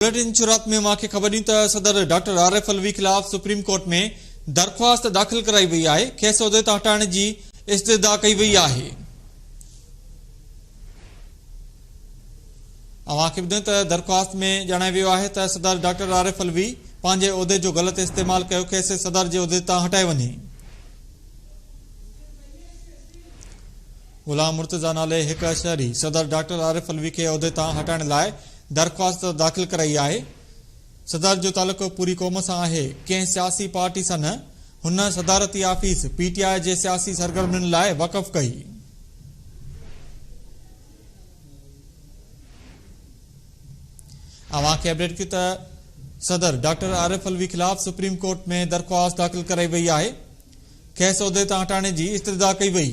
Bulletin शुरुआत में मां खे ख़बर ॾियूं त सदर डॉक्टर आरिफ अलवी ख़िलाफ़ सुप्रीम कोर्ट में दरख़्वास्त दाख़िल कराई वई आहे। खेसि उहिदे तां हटाइण जी इस्तदा कई वई आहे। अवां खे ॿुधायूं त दरख़्वास्त में ॼाणायो वियो आहे त सदर डॉक्टर आरिफ अलवी पंहिंजे उहिदे जो ग़लति इस्तेमाल कयो, खेसि सदर जे उहिदे तां हटाए वञे। गुलाम मुर्तज़ा नाले हिक शहरी सदर डॉक्टर आरिफ अलवी खे उहिदे तां हटाइण लाइ दरख़्वास्त दाख़िल कराई आहे। सदर जो तालुक़ो पूरी क़ौम सां आहे, कंहिं सियासी पार्टी सां न। हुन सदारती आफिस पीटीआई जे सियासी सरगर्मियुनि लाइ वक़फ़ कई। अवां खे अपडेट कयूं त सदर डॉक्टर आरिफ अलवी ख़िलाफ़ सुप्रीम कोर्ट में दरख़्वास्त दाख़िल कराई वई आहे। खेसि उहिदे तां हटाइण जी इस्तदा कई वई।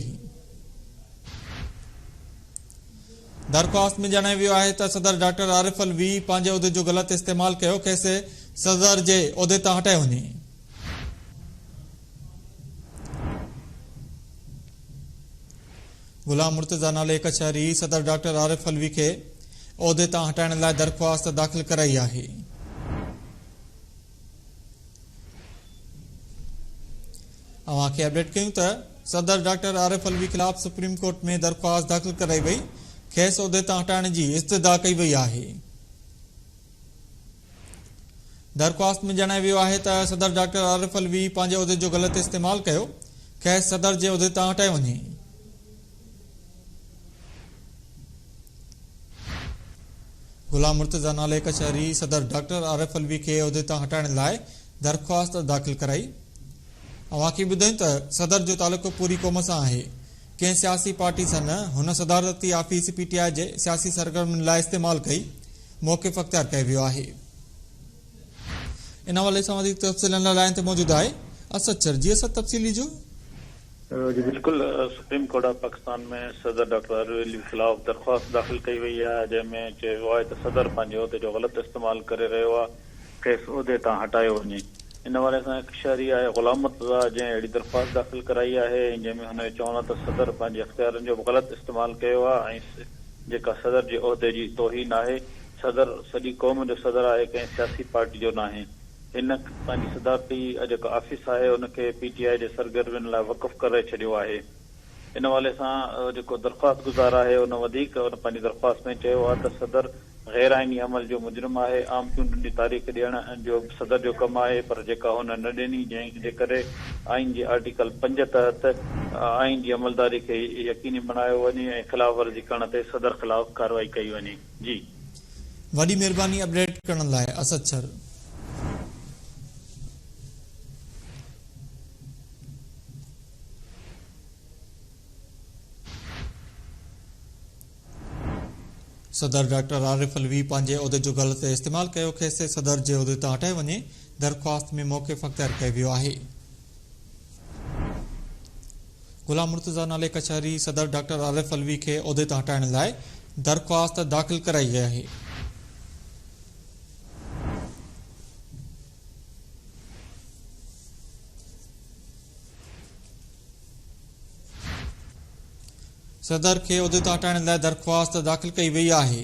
दरख़्वास्त में ॼाणायो वियो आहे त सदर डॉक्टर आरिफ अलवी पंहिंजे उहिदे जो ग़लति इस्तेमाल कयो, खेसि सदर जे उहिदे तां हटाए वञे। गुलाम मुर्तज़ा नाले हिक शहरी सदर डॉक्टर आरिफ अलवी खे उहिदे तां हटाइण लाइ दरख़्वास्त दाख़िल कराई आहे। अवां खे अपडेट कयूं त सदर डॉक्टर आरिफ अलवी ख़िलाफ़ सुप्रीम कोर्ट में दरख़्वास्त दाख़िल कराई वई। खेसि उहिदे तां हटाइण जी इस्तदा कई वई आहे। दरख़्वास्त में ॼाणायो वियो आहे त सदर डॉक्टर आरिफ अलवी पंहिंजे उहिदे जो ग़लति इस्तेमाल कयो, खेसि सदर जे उहिदे तां हटाए वञे। गुलाम मुर्तज़ा नाले हिक शहरी सदर डॉक्टर आरिफ अलवी खे उहिदे तां हटाइण लाइ दरख़्वास्त दाख़िल कराई। अवां खे ॿुधायूं त सदर जो तालुक़ो पूरी क़ौम सां आहे, कंहिं सियासी पार्टी सां न। हुन सदारती आफिस पीटीआई जे सियासी सरगर्मियुनि लाइ इस्तेमाल कई, मौक़िफ़ अख़्तियार कयो वियो आहे। इन हवाले सां वधीक तफ़सीलनि लाइ ते मौजूद आहे असद सर। जी असद, तफ़सीली जो जी बिल्कुल। सुप्रीम कोर्ट ऑफ पाकिस्तान में सदर डॉक्टर आरिफ अलवी खिलाफ़ दरख़्वास्त दाख़िल कई वई आहे, जंहिंमें चयो आहे त सदर पंहिंजे उहिदे जो ग़लति इस्तेमाल करे रहियो आहे, खेसि उहिदे तां हटायो वञे। इन हवाले सां हिकु शहरी आहे गुलाम मुर्तज़ा, जंहिं अहिड़ी दरख़्वास्त दाख़िल कराई आहे, जंहिंमें हुन चवणो आहे त सदर पंहिंजे अख़्तियारनि जो ग़लति इस्तेमाल कयो आहे ऐं जेका सदर जे उहिदे जी तौहीन आहे। सदर सॼी क़ौम जो सदर आहे, कंहिं सियासी पार्टी जो न आहे। हिन पंहिंजी सदारती जेको ऑफिस आहे उनखे पीटीआई जे सरगर्मियुनि लाइ वक़फ़ करे छॾियो आहे। इन हवाले सां जेको दरख़्वास्त गुज़ार आहे उन वधीक उन पंहिंजी दरख़्वास्त में चयो आहे त सदर गैर आइनी अमल जो मुजरिम आहे। आम चूंडुनि जी तारीख़ ॾियण जो सदर जो कमु आहे, पर जेका हुन न ॾिनी, जंहिंजे करे आइन जे आर्टिकल 5 तहत आइन जी अमलदारी खे यकीनी बणायो वञे ऐं ख़िलाफ़ वर्ज़ी करण ते सदर ख़िलाफ़ कार्रवाई कई वञे। जी वॾी महिरबानी अपडेट करण लाइ असद सर। सदर डॉक्टर आरिफ अलवी पंहिंजे उहिदे जो ग़लति इस्तेमाल कयो, खेसि सदर जे उहिदे तां हटाए वञे। दरख़्वास्त में मौक़िफ़ अख़्तियार कयो वियो आहे। गुलाम मुर्तज़ा नाले हिक शहरी सदर डॉक्टर आरिफ अलवी खे उहिदे तां हटाइण लाइ दरख़्वास्त दाख़िल कराई आहे। सदर खे उहिदे तां हटाइण लाइ दरख़्वास्त दाख़िल कई वई आहे।